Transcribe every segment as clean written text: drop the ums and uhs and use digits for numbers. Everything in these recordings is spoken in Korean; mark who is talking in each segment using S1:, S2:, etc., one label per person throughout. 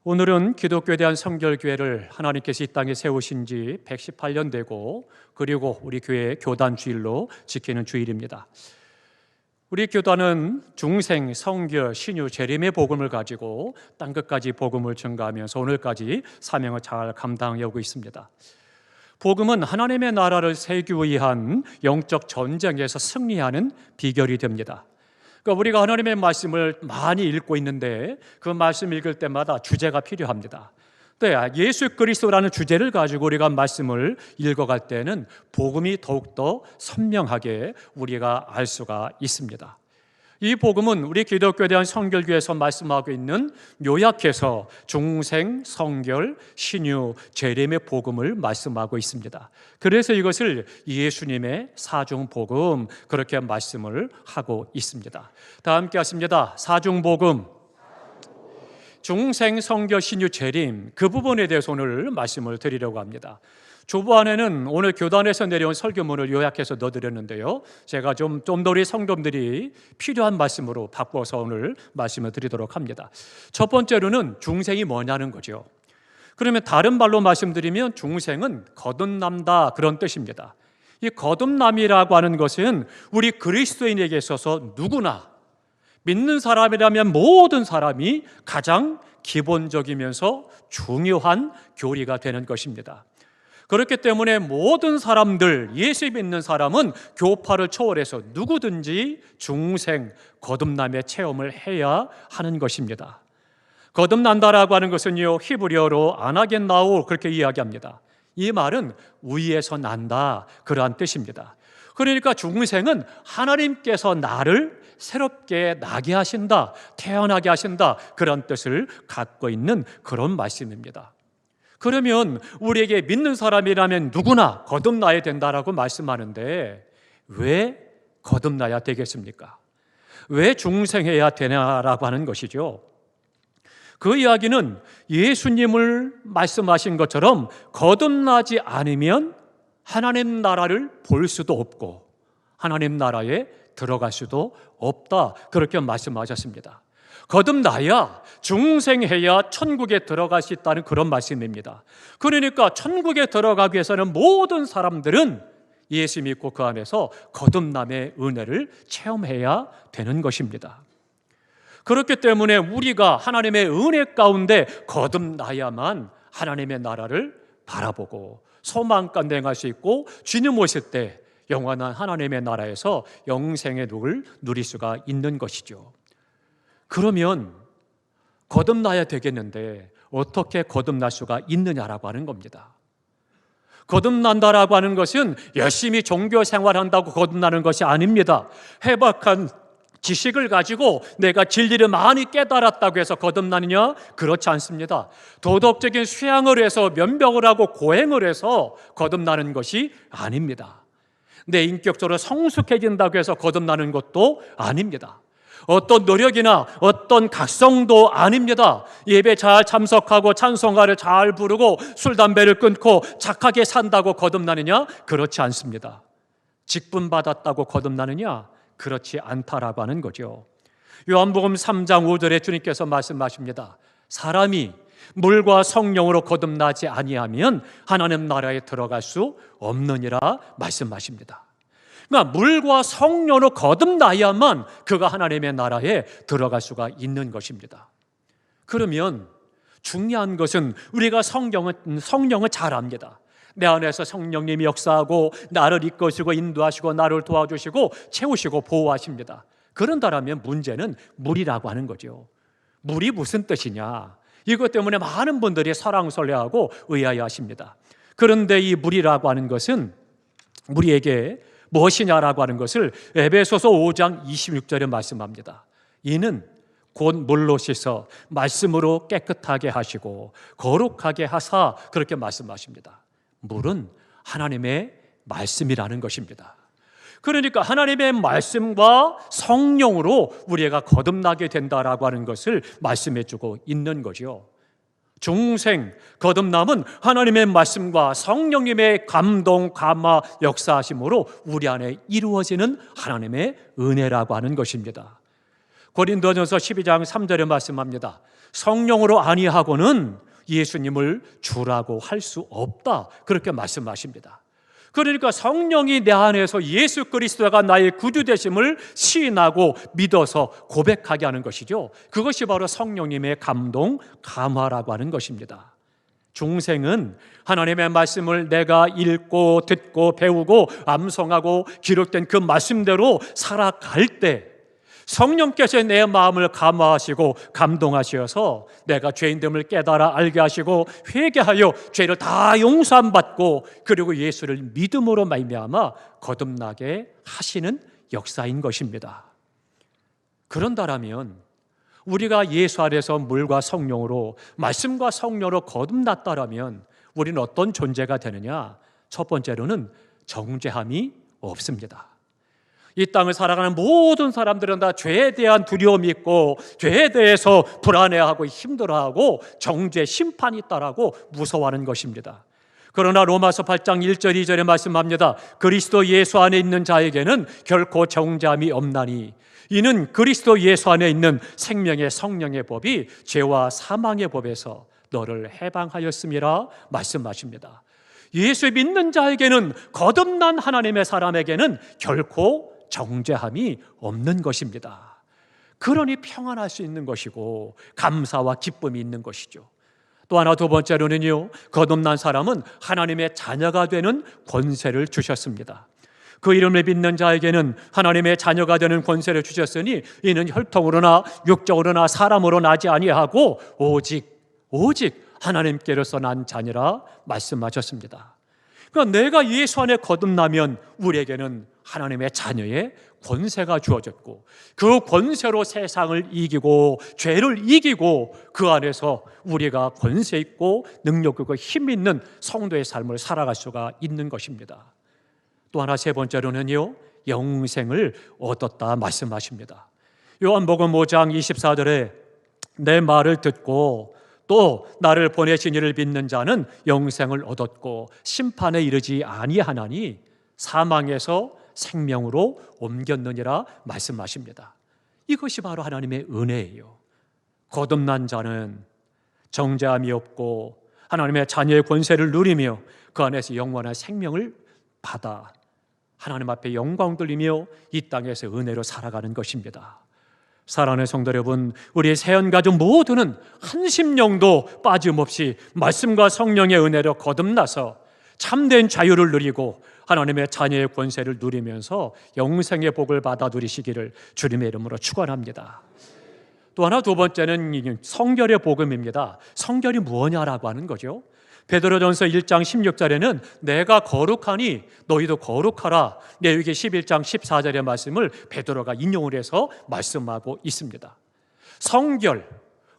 S1: 오늘은 기독교에 대한 성결교회를 하나님께서 이 땅에 세우신 지 118년 되고, 그리고 우리 교회의 교단 주일로 지키는 주일입니다. 우리 교단은 중생, 성결, 신유, 재림의 복음을 가지고 땅끝까지 복음을 전가하면서 오늘까지 사명을 잘 감당해 오고 있습니다. 복음은 하나님의 나라를 세우기 위한 영적 전쟁에서 승리하는 비결이 됩니다. 그러니까 우리가 하나님의 말씀을 많이 읽고 있는데 그 말씀 읽을 때마다 주제가 필요합니다. 예수 그리스도라는 주제를 가지고 우리가 말씀을 읽어갈 때는 복음이 더욱더 선명하게 우리가 알 수가 있습니다. 이 복음은 우리 기독교에 대한 성결교에서 말씀하고 있는 요약해서 중생, 성결, 신유, 재림의 복음을 말씀하고 있습니다. 그래서 이것을 예수님의 사중복음 그렇게 말씀을 하고 있습니다. 다 함께 하십니다. 사중복음, 중생, 성결, 신유, 재림, 그 부분에 대해서 오늘 말씀을 드리려고 합니다. 조부안에는 오늘 교단에서 내려온 설교문을 요약해서 넣어드렸는데요, 제가 좀 더 우리 성도들이 필요한 말씀으로 바꿔서 오늘 말씀을 드리도록 합니다. 첫 번째로는 중생이 뭐냐는 거죠. 그러면 다른 말로 말씀드리면 중생은 거듭남다, 그런 뜻입니다. 이 거듭남이라고 하는 것은 우리 그리스도인에게 있어서 누구나 믿는 사람이라면 모든 사람이 가장 기본적이면서 중요한 교리가 되는 것입니다. 그렇기 때문에 모든 사람들, 예수 믿는 사람은 교파를 초월해서 누구든지 중생, 거듭남의 체험을 해야 하는 것입니다. 거듭난다라고 하는 것은요, 히브리어로 아나겐나오 그렇게 이야기합니다. 이 말은 위에서 난다, 그러한 뜻입니다. 그러니까 중생은 하나님께서 나를 새롭게 나게 하신다, 태어나게 하신다, 그런 뜻을 갖고 있는 그런 말씀입니다. 그러면 우리에게 믿는 사람이라면 누구나 거듭나야 된다라고 말씀하는데 왜 거듭나야 되겠습니까? 왜 중생해야 되냐라고 하는 것이죠. 그 이야기는 예수님을 말씀하신 것처럼 거듭나지 않으면 하나님 나라를 볼 수도 없고 하나님 나라에 들어갈 수도 없다, 그렇게 말씀하셨습니다. 거듭나야, 중생해야 천국에 들어갈 수 있다는 그런 말씀입니다. 그러니까 천국에 들어가기 위해서는 모든 사람들은 예수 믿고 그 안에서 거듭남의 은혜를 체험해야 되는 것입니다. 그렇기 때문에 우리가 하나님의 은혜 가운데 거듭나야만 하나님의 나라를 바라보고 소망 가운데 행할 수 있고 주님 오실 때 영원한 하나님의 나라에서 영생의 덕을 누릴 수가 있는 것이죠. 그러면 거듭나야 되겠는데 어떻게 거듭날 수가 있느냐라고 하는 겁니다. 거듭난다라고 하는 것은 열심히 종교 생활한다고 거듭나는 것이 아닙니다. 해박한 지식을 가지고 내가 진리를 많이 깨달았다고 해서 거듭나느냐? 그렇지 않습니다. 도덕적인 수양을 해서 면벽을 하고 고행을 해서 거듭나는 것이 아닙니다. 내 인격적으로 성숙해진다고 해서 거듭나는 것도 아닙니다. 어떤 노력이나 어떤 각성도 아닙니다. 예배 잘 참석하고 찬송가를 잘 부르고 술, 담배를 끊고 착하게 산다고 거듭나느냐? 그렇지 않습니다. 직분 받았다고 거듭나느냐? 그렇지 않다라고 하는 거죠. 요한복음 3장 5절에 주님께서 말씀하십니다. 사람이 물과 성령으로 거듭나지 아니하면 하나님 나라에 들어갈 수 없느니라 말씀하십니다. 그러니까 물과 성령으로 거듭나야만 그가 하나님의 나라에 들어갈 수가 있는 것입니다. 그러면 중요한 것은 우리가 성령을 잘 압니다. 내 안에서 성령님이 역사하고 나를 이끄시고 인도하시고 나를 도와주시고 채우시고 보호하십니다. 그런다면 문제는 물이라고 하는 거죠. 물이 무슨 뜻이냐? 이것 때문에 많은 분들이 설왕설래하고 의아해하십니다. 그런데 이 물이라고 하는 것은 우리에게 무엇이냐라고 하는 것을 에베소서 5장 26절에 말씀합니다. 이는 곧 물로 씻어 말씀으로 깨끗하게 하시고 거룩하게 하사, 그렇게 말씀하십니다. 물은 하나님의 말씀이라는 것입니다. 그러니까 하나님의 말씀과 성령으로 우리가 거듭나게 된다라고 하는 것을 말씀해 주고 있는 거죠. 중생, 거듭남은 하나님의 말씀과 성령님의 감동, 감화, 역사하심으로 우리 안에 이루어지는 하나님의 은혜라고 하는 것입니다. 고린도전서 12장 3절에 말씀합니다. 성령으로 아니하고는 예수님을 주라고 할 수 없다, 그렇게 말씀하십니다. 그러니까 성령이 내 안에서 예수 그리스도가 나의 구주 되심을 시인하고 믿어서 고백하게 하는 것이죠. 그것이 바로 성령님의 감동, 감화라고 하는 것입니다. 중생은 하나님의 말씀을 내가 읽고 듣고 배우고 암송하고 기록된 그 말씀대로 살아갈 때 성령께서 내 마음을 감화하시고 감동하셔서 내가 죄인됨을 깨달아 알게 하시고 회개하여 죄를 다 용서함 받고 그리고 예수를 믿음으로 말미암아 거듭나게 하시는 역사인 것입니다. 그런다면 우리가 예수 안에서 물과 성령으로, 말씀과 성령으로 거듭났다라면 우리는 어떤 존재가 되느냐? 첫 번째로는 정죄함이 없습니다. 이 땅을 살아가는 모든 사람들은 다 죄에 대한 두려움이 있고 죄에 대해서 불안해하고 힘들어하고 정죄, 심판이 있다라고 무서워하는 것입니다. 그러나 로마서 8장 1절 2절에 말씀합니다. 그리스도 예수 안에 있는 자에게는 결코 정죄함이 없나니 이는 그리스도 예수 안에 있는 생명의 성령의 법이 죄와 사망의 법에서 너를 해방하였음이라 말씀하십니다. 예수 믿는 자에게는, 거듭난 하나님의 사람에게는 결코 정죄함이 없는 것입니다. 그러니 평안할 수 있는 것이고 감사와 기쁨이 있는 것이죠. 또 하나, 두 번째로는요, 거듭난 사람은 하나님의 자녀가 되는 권세를 주셨습니다. 그 이름을 믿는 자에게는 하나님의 자녀가 되는 권세를 주셨으니 이는 혈통으로나 육적으로나 사람으로 나지 아니하고 오직 하나님께로서 난 자녀라 말씀하셨습니다. 그러니까 내가 예수 안에 거듭나면 우리에게는 하나님의 자녀의 권세가 주어졌고 그 권세로 세상을 이기고 죄를 이기고 그 안에서 우리가 권세 있고 능력 있고 힘 있는 성도의 삶을 살아갈 수가 있는 것입니다. 또 하나, 세 번째로는요, 영생을 얻었다 말씀하십니다. 요한복음 5장 24절에 내 말을 듣고 또 나를 보내신 이를 믿는 자는 영생을 얻었고 심판에 이르지 아니하나니 사망에서 생명으로 옮겼느니라 말씀하십니다. 이것이 바로 하나님의 은혜예요. 거듭난 자는 정죄함이 없고 하나님의 자녀의 권세를 누리며 그 안에서 영원한 생명을 받아 하나님 앞에 영광 돌리며 이 땅에서 은혜로 살아가는 것입니다. 사랑하는 성도 여러분, 우리의 세연가족 모두는 한심령도 빠짐없이 말씀과 성령의 은혜로 거듭나서 참된 자유를 누리고 하나님의 자녀의 권세를 누리면서 영생의 복을 받아 누리시기를 주님의 이름으로 축원합니다. 또 하나, 두 번째는 성결의 복음입니다. 성결이 무엇냐라고 하는 거죠. 베드로전서 1장 16절에는 내가 거룩하니 너희도 거룩하라, 레위기 11장 14절의 말씀을 베드로가 인용을 해서 말씀하고 있습니다. 성결,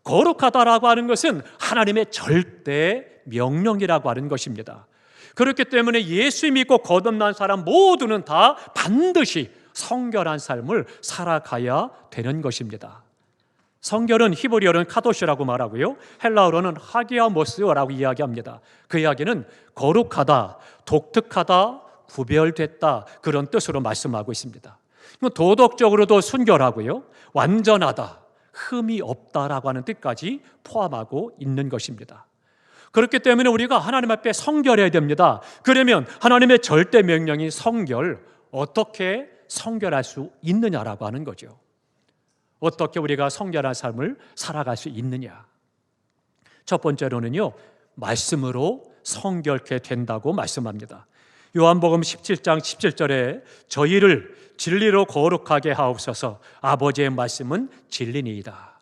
S1: 거룩하다라고 하는 것은 하나님의 절대 명령이라고 하는 것입니다. 그렇기 때문에 예수 믿고 거듭난 사람 모두는 다 반드시 성결한 삶을 살아가야 되는 것입니다. 성결은 히브리어로는 카도시라고 말하고요, 헬라어로는 하기아모스라고 이야기합니다. 그 이야기는 거룩하다, 독특하다, 구별됐다, 그런 뜻으로 말씀하고 있습니다. 도덕적으로도 순결하고요, 완전하다, 흠이 없다라고 하는 뜻까지 포함하고 있는 것입니다. 그렇기 때문에 우리가 하나님 앞에 성결해야 됩니다. 그러면 하나님의 절대 명령인 성결, 어떻게 성결할 수 있느냐라고 하는 거죠. 어떻게 우리가 성결한 삶을 살아갈 수 있느냐? 첫 번째로는요, 말씀으로 성결케 된다고 말씀합니다. 요한복음 17장 17절에 저희를 진리로 거룩하게 하옵소서, 아버지의 말씀은 진리니이다.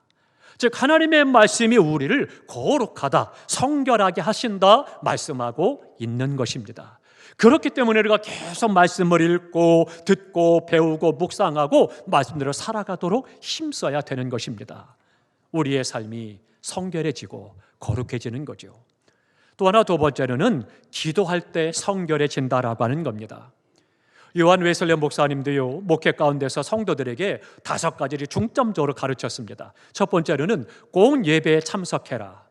S1: 즉 하나님의 말씀이 우리를 거룩하다, 성결하게 하신다 말씀하고 있는 것입니다. 그렇기 때문에 우리가 계속 말씀을 읽고 듣고 배우고 묵상하고 말씀대로 살아가도록 힘써야 되는 것입니다. 우리의 삶이 성결해지고 거룩해지는 거죠. 또 하나, 두 번째로는 기도할 때 성결해진다라고 하는 겁니다. 요한 웨슬리 목사님도요, 목회 가운데서 성도들에게 5가지를 중점적으로 가르쳤습니다. 첫 번째로는 꼭 예배에 참석해라.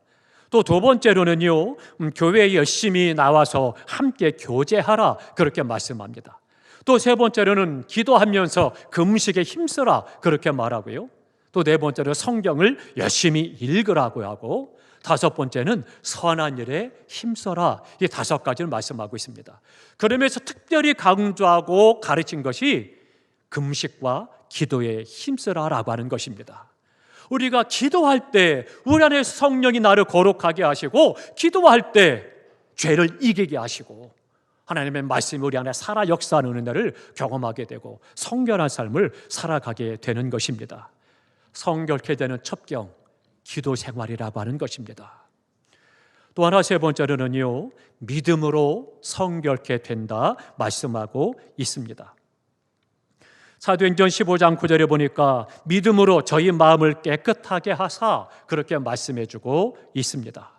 S1: 또 두 번째로는요, 교회에 열심히 나와서 함께 교제하라, 그렇게 말씀합니다. 또 세 번째로는 기도하면서 금식에 힘쓰라, 그렇게 말하고요. 또 네 번째로 성경을 열심히 읽으라고 하고, 다섯 번째는 선한 일에 힘써라. 이 다섯 가지를 말씀하고 있습니다. 그러면서 특별히 강조하고 가르친 것이 금식과 기도에 힘쓰라라고 하는 것입니다. 우리가 기도할 때 우리 안에 성령이 나를 거룩하게 하시고, 기도할 때 죄를 이기게 하시고, 하나님의 말씀이 우리 안에 살아 역사하는 은혜를 경험하게 되고 성결한 삶을 살아가게 되는 것입니다. 성결케 되는 첩경, 기도 생활이라고 하는 것입니다. 또 하나 세 번째로는요, 믿음으로 성결케 된다 말씀하고 있습니다. 사도행전 15장 9절에 보니까 믿음으로 저희 마음을 깨끗하게 하사, 그렇게 말씀해 주고 있습니다.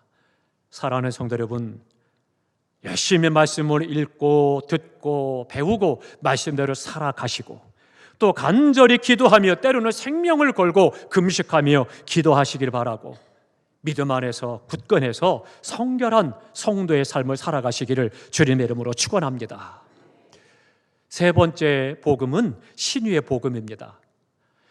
S1: 사랑하는 성도 여러분, 열심히 말씀을 읽고 듣고 배우고 말씀대로 살아가시고, 또 간절히 기도하며 때로는 생명을 걸고 금식하며 기도하시길 바라고, 믿음 안에서 굳건해서 성결한 성도의 삶을 살아가시기를 주님의 이름으로 축원합니다. 세 번째 복음은 신유의 복음입니다.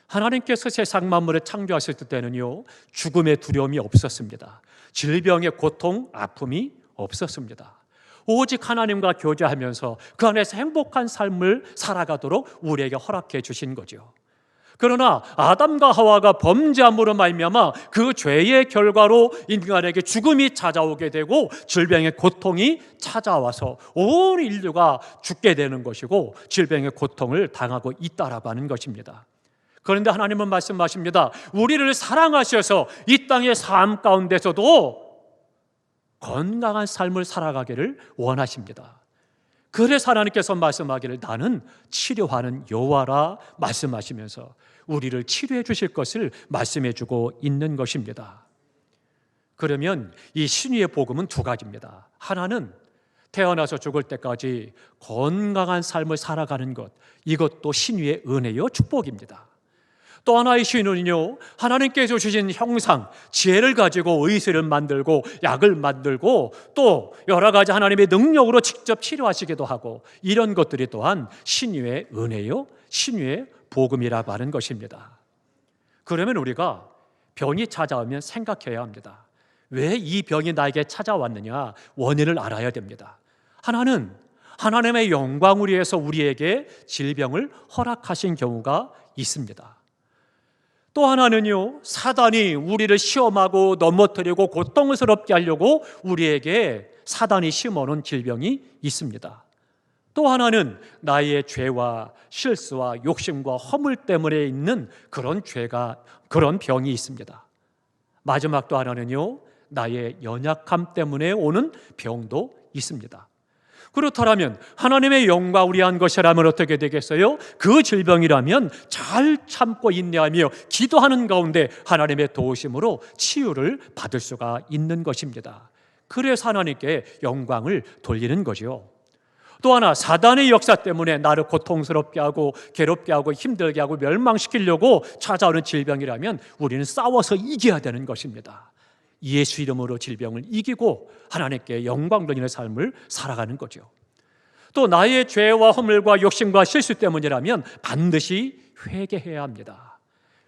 S1: 하나님께서 세상 만물을 창조하실 때는요, 죽음의 두려움이 없었습니다. 질병의 고통, 아픔이 없었습니다. 오직 하나님과 교제하면서 그 안에서 행복한 삶을 살아가도록 우리에게 허락해 주신 거죠. 그러나 아담과 하와가 범죄함으로 말미암아 그 죄의 결과로 인간에게 죽음이 찾아오게 되고 질병의 고통이 찾아와서 온 인류가 죽게 되는 것이고 질병의 고통을 당하고 있다라고 하는 것입니다. 그런데 하나님은 말씀하십니다. 우리를 사랑하셔서 이 땅의 삶 가운데서도 건강한 삶을 살아가기를 원하십니다. 그래서 하나님께서 말씀하기를 나는 치료하는 여호와라 말씀하시면서 우리를 치료해 주실 것을 말씀해 주고 있는 것입니다. 그러면 이 신유의 복음은 두 가지입니다. 하나는 태어나서 죽을 때까지 건강한 삶을 살아가는 것, 이것도 신유의 은혜요 축복입니다. 또 하나의 신유는요, 하나님께서 주신 형상, 지혜를 가지고 의술을 만들고 약을 만들고 또 여러 가지 하나님의 능력으로 직접 치료하시기도 하고, 이런 것들이 또한 신유의 은혜요, 신유의 복음이라고 하는 것입니다. 그러면 우리가 병이 찾아오면 생각해야 합니다. 왜 이 병이 나에게 찾아왔느냐, 원인을 알아야 됩니다. 하나는 하나님의 영광을 위해서 우리에게 질병을 허락하신 경우가 있습니다. 또 하나는요, 사단이 우리를 시험하고 넘어뜨리고 고통스럽게 하려고 우리에게 사단이 심어놓은 질병이 있습니다. 또 하나는 나의 죄와 실수와 욕심과 허물 때문에 있는 그런 죄가, 그런 병이 있습니다. 마지막 또 하나는요, 나의 연약함 때문에 오는 병도 있습니다. 그렇다면 하나님의 영광을 위한 것이라면 어떻게 되겠어요? 그 질병이라면 잘 참고 인내하며 기도하는 가운데 하나님의 도우심으로 치유를 받을 수가 있는 것입니다. 그래서 하나님께 영광을 돌리는 거죠. 또 하나, 사단의 역사 때문에 나를 고통스럽게 하고 괴롭게 하고 힘들게 하고 멸망시키려고 찾아오는 질병이라면 우리는 싸워서 이겨야 되는 것입니다. 예수 이름으로 질병을 이기고 하나님께 영광 돌리는 삶을 살아가는 거죠. 또 나의 죄와 허물과 욕심과 실수 때문이라면 반드시 회개해야 합니다.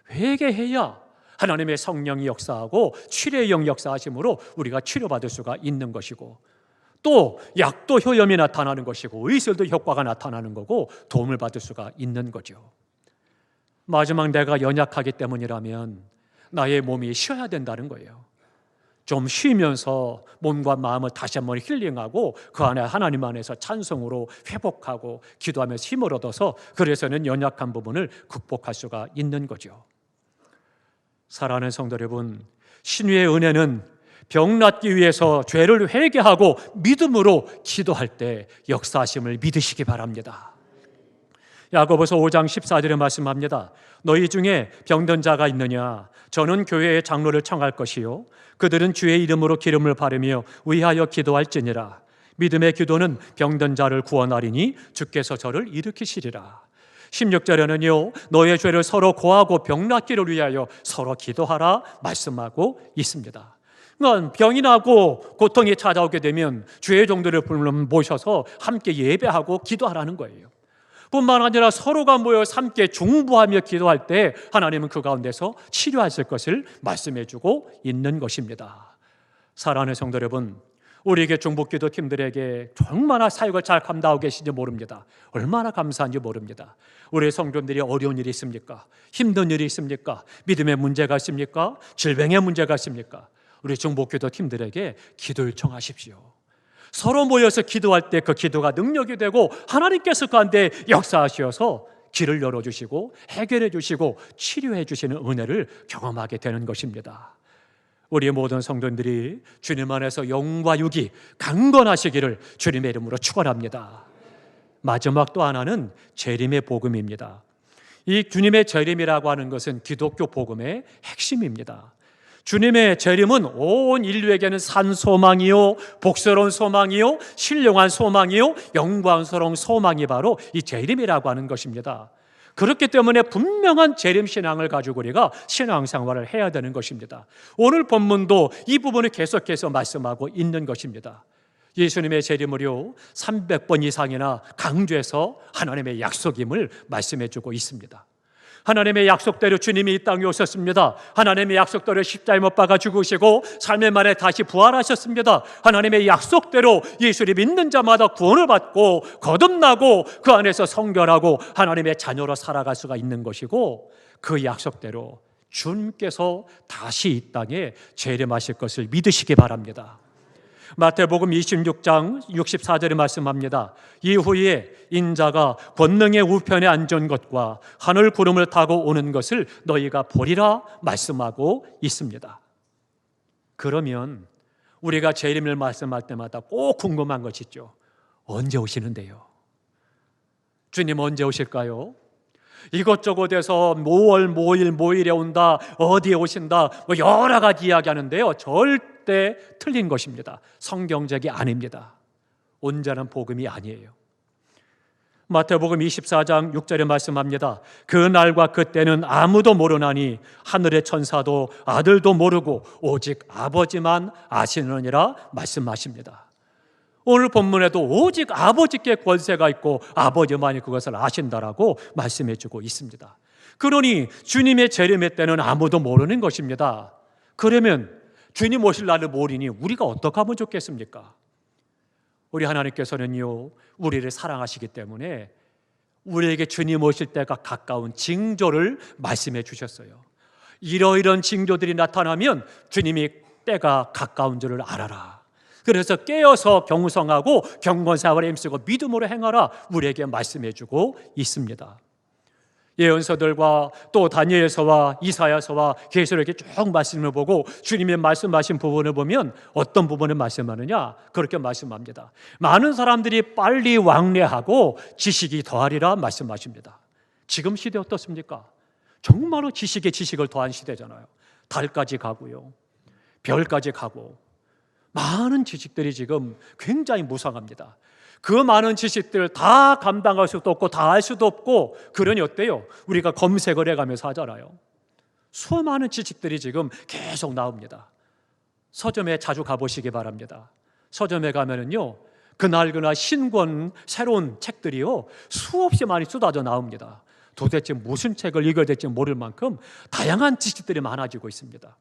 S1: 회개해야 하나님의 성령이 역사하고 치료의 영 역사하심으로 우리가 치료받을 수가 있는 것이고, 또 약도 효염이 나타나는 것이고 의술도 효과가 나타나는 거고 도움을 받을 수가 있는 거죠. 마지막, 내가 연약하기 때문이라면 나의 몸이 쉬어야 된다는 거예요. 좀 쉬면서 몸과 마음을 다시 한번 힐링하고 그 안에 하나님 안에서 찬송으로 회복하고 기도하면서 힘을 얻어서 그래서는 연약한 부분을 극복할 수가 있는 거죠. 사랑하는 성도 여러분, 신유의 은혜는 병 낫기 위해서 죄를 회개하고 믿음으로 기도할 때 역사하심을 믿으시기 바랍니다. 야고보서 5장 14절에 말씀합니다. 너희 중에 병든 자가 있느냐? 저는 교회의 장로를 청할 것이요 그들은 주의 이름으로 기름을 바르며 위하여 기도할지니라. 믿음의 기도는 병든 자를 구원하리니 주께서 저를 일으키시리라. 16절에는요 너의 죄를 서로 고하고 병 낫기를 위하여 서로 기도하라 말씀하고 있습니다. 그러니까 병이 나고 고통이 찾아오게 되면 주의 종들을 모셔서 함께 예배하고 기도하라는 거예요. 뿐만 아니라 서로가 모여 함께 중보하며 기도할 때 하나님은 그 가운데서 치료하실 것을 말씀해 주고 있는 것입니다. 사랑하는 성도 여러분, 우리에게 중보기도 팀들에게 얼마나 사역을 잘 감당하고 계신지 모릅니다. 얼마나 감사한지 모릅니다. 우리 성도님들이 어려운 일이 있습니까? 힘든 일이 있습니까? 믿음의 문제가 있습니까? 질병의 문제가 있습니까? 우리 중보기도 팀들에게 기도 요청하십시오. 서로 모여서 기도할 때 그 기도가 능력이 되고 하나님께서 그 가운데 역사하셔서 길을 열어주시고 해결해 주시고 치료해 주시는 은혜를 경험하게 되는 것입니다. 우리 모든 성도님들이 주님 안에서 영과 육이 강건하시기를 주님의 이름으로 축원합니다. 마지막 또 하나는 재림의 복음입니다. 이 주님의 재림이라고 하는 것은 기독교 복음의 핵심입니다. 주님의 재림은 온 인류에게는 산 소망이요, 복스러운 소망이요, 신령한 소망이요, 영광스러운 소망이 바로 이 재림이라고 하는 것입니다. 그렇기 때문에 분명한 재림 신앙을 가지고 우리가 신앙생활을 해야 되는 것입니다. 오늘 본문도 이 부분을 계속해서 말씀하고 있는 것입니다. 예수님의 재림을요 300번 이상이나 강조해서 하나님의 약속임을 말씀해 주고 있습니다. 하나님의 약속대로 주님이 이 땅에 오셨습니다. 하나님의 약속대로 십자가에 못 박아 죽으시고 삶의 만에 다시 부활하셨습니다. 하나님의 약속대로 예수를 믿는 자마다 구원을 받고 거듭나고 그 안에서 성결하고 하나님의 자녀로 살아갈 수가 있는 것이고, 그 약속대로 주님께서 다시 이 땅에 재림하실 것을 믿으시기 바랍니다. 마태복음 26장 64절에 말씀합니다. 이후에 인자가 권능의 우편에 앉은 것과 하늘 구름을 타고 오는 것을 너희가 보리라 말씀하고 있습니다. 그러면 우리가 재림을 말씀할 때마다 꼭 궁금한 것이 있죠. 언제 오시는데요? 주님 언제 오실까요? 이것저것에서 모일에 온다, 어디에 오신다, 여러 가지 이야기하는데요, 절대 틀린 것입니다. 성경적이 아닙니다. 온전한 복음이 아니에요. 마태복음 24장 6절에 말씀합니다. 그 날과 그때는 아무도 모르나니 하늘의 천사도 아들도 모르고 오직 아버지만 아시느니라 말씀하십니다. 오늘 본문에도 오직 아버지께 권세가 있고 아버지만이 그것을 아신다라고 말씀해 주고 있습니다. 그러니 주님의 재림의 때는 아무도 모르는 것입니다. 그러면 주님 오실 날을 모르니 우리가 어떻게 하면 좋겠습니까? 우리 하나님께서는요 우리를 사랑하시기 때문에 우리에게 주님 오실 때가 가까운 징조를 말씀해 주셨어요. 이러이런 징조들이 나타나면 주님이 때가 가까운 줄을 알아라. 그래서 깨어서 경성하고 경건사활에 힘쓰고 믿음으로 행하라 우리에게 말씀해 주고 있습니다. 예언서들과 또 다니엘서와 이사야서와 계시록에 쭉 말씀을 보고 주님의 말씀하신 부분을 보면 어떤 부분을 말씀하느냐, 그렇게 말씀합니다. 많은 사람들이 빨리 왕래하고 지식이 더하리라 말씀하십니다. 지금 시대 어떻습니까? 정말로 지식에 지식을 더한 시대잖아요. 달까지 가고요, 별까지 가고, 많은 지식들이 지금 굉장히 무상합니다. 그 많은 지식들 다 감당할 수도 없고 다 알 수도 없고, 그러니 어때요? 우리가 검색을 해가면서 하잖아요. 수많은 지식들이 지금 계속 나옵니다. 서점에 자주 가보시기 바랍니다. 서점에 가면은요 그날 신권 새로운 책들이요 수없이 많이 쏟아져 나옵니다. 도대체 무슨 책을 읽어야 될지 모를 만큼 다양한 지식들이 많아지고 있습니다.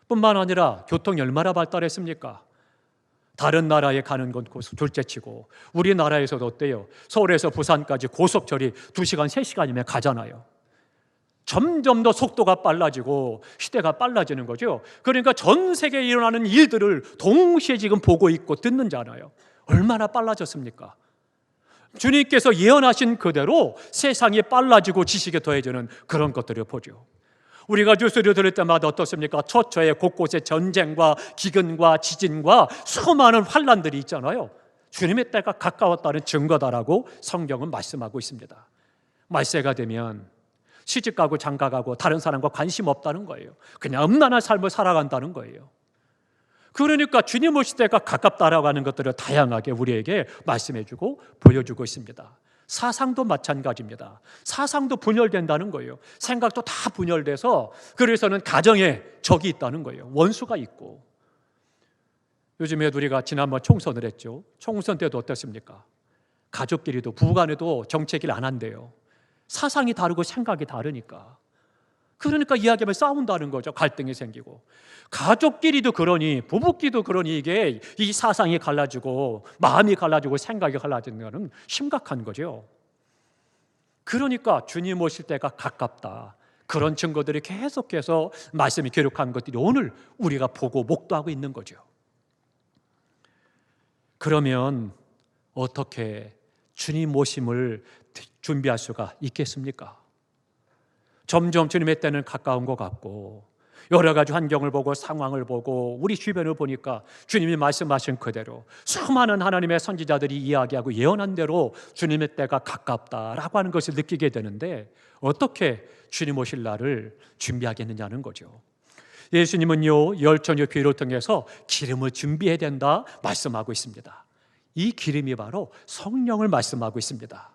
S1: 뿐만 아니라 교통이 얼마나 발달했습니까? 다른 나라에 가는 건 둘째치고 우리나라에서도 어때요? 서울에서 부산까지 고속철이 2시간, 3시간이면 가잖아요. 점점 더 속도가 빨라지고 시대가 빨라지는 거죠. 그러니까 전 세계에 일어나는 일들을 동시에 지금 보고 있고 듣는잖아요. 얼마나 빨라졌습니까? 주님께서 예언하신 그대로 세상이 빨라지고 지식에 더해지는 그런 것들을 보죠. 우리가 뉴스를 들을 때마다 어떻습니까? 처처에 곳곳에 전쟁과 기근과 지진과 수많은 환난들이 있잖아요. 주님의 때가 가까웠다는 증거다라고 성경은 말씀하고 있습니다. 말세가 되면 시집가고 장가가고 다른 사람과 관심 없다는 거예요. 그냥 음란한 삶을 살아간다는 거예요. 그러니까 주님 오실 때가 가깝다라고 하는 것들을 다양하게 우리에게 말씀해주고 보여주고 있습니다. 사상도 마찬가지입니다. 사상도 분열된다는 거예요. 생각도 다 분열돼서 그래서는 가정에 적이 있다는 거예요. 원수가 있고. 요즘에 우리가 지난번 총선을 했죠. 총선 때도 어땠습니까? 가족끼리도 부부간에도 정체기를 안 한대요. 사상이 다르고 생각이 다르니까. 그러니까 이야기하면 싸운다는 거죠. 갈등이 생기고. 가족끼리도 그러니, 부부끼리도 그러니, 이게 이 사상이 갈라지고 마음이 갈라지고 생각이 갈라지는 것은 심각한 거죠. 그러니까 주님 오실 때가 가깝다. 그런 증거들이 계속해서 말씀이 기록한 것들이 오늘 우리가 보고 목도하고 있는 거죠. 그러면 어떻게 주님 오심을 준비할 수가 있겠습니까? 점점 주님의 때는 가까운 것 같고, 여러 가지 환경을 보고 상황을 보고 우리 주변을 보니까 주님이 말씀하신 그대로 수많은 하나님의 선지자들이 이야기하고 예언한 대로 주님의 때가 가깝다라고 하는 것을 느끼게 되는데, 어떻게 주님 오실 날을 준비하겠느냐는 거죠. 예수님은요, 열천여 교회를 통해서 기름을 준비해야 된다 말씀하고 있습니다. 이 기름이 바로 성령을 말씀하고 있습니다.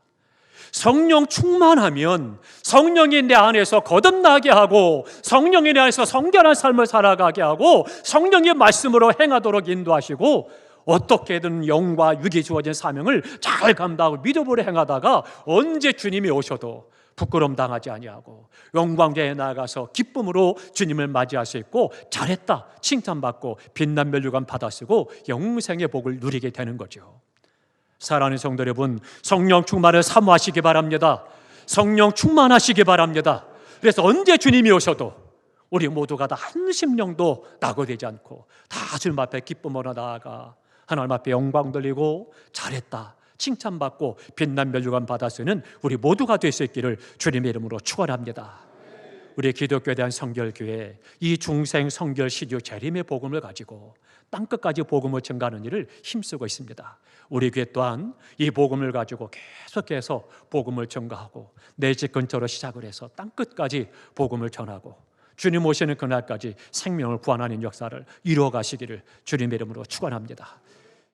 S1: 성령 충만하면 성령이 내 안에서 거듭나게 하고, 성령이 내 안에서 성결한 삶을 살아가게 하고, 성령의 말씀으로 행하도록 인도하시고, 어떻게든 영과 육이 주어진 사명을 잘 감당하고 믿음으로 행하다가 언제 주님이 오셔도 부끄러움 당하지 아니하고 영광대에 나아가서 기쁨으로 주님을 맞이할 수 있고, 잘했다 칭찬받고 빛난 면류관 받아쓰고 영생의 복을 누리게 되는 거죠. 사랑하는 성도 여러분, 성령 충만을 사모하시기 바랍니다. 성령 충만하시기 바랍니다. 그래서 언제 주님이 오셔도 우리 모두가 다 한 심령도 낙오되지 않고 다 주님 앞에 기쁨으로 나아가 하나님 앞에 영광 돌리고 잘했다 칭찬받고 빛난 면류관 받아 쓰는 우리 모두가 될 수 있기를 주님의 이름으로 축원합니다. 우리 기독교에 대한 성결교회, 이 중생 성결 시주 재림의 복음을 가지고 땅끝까지 복음을 전가하는 일을 힘쓰고 있습니다. 우리 교회 또한 이 복음을 가지고 계속해서 복음을 전가하고 내 집 근처로 시작을 해서 땅끝까지 복음을 전하고 주님 오시는 그날까지 생명을 구원하는 역사를 이루어 가시기를 주님의 이름으로 축원합니다.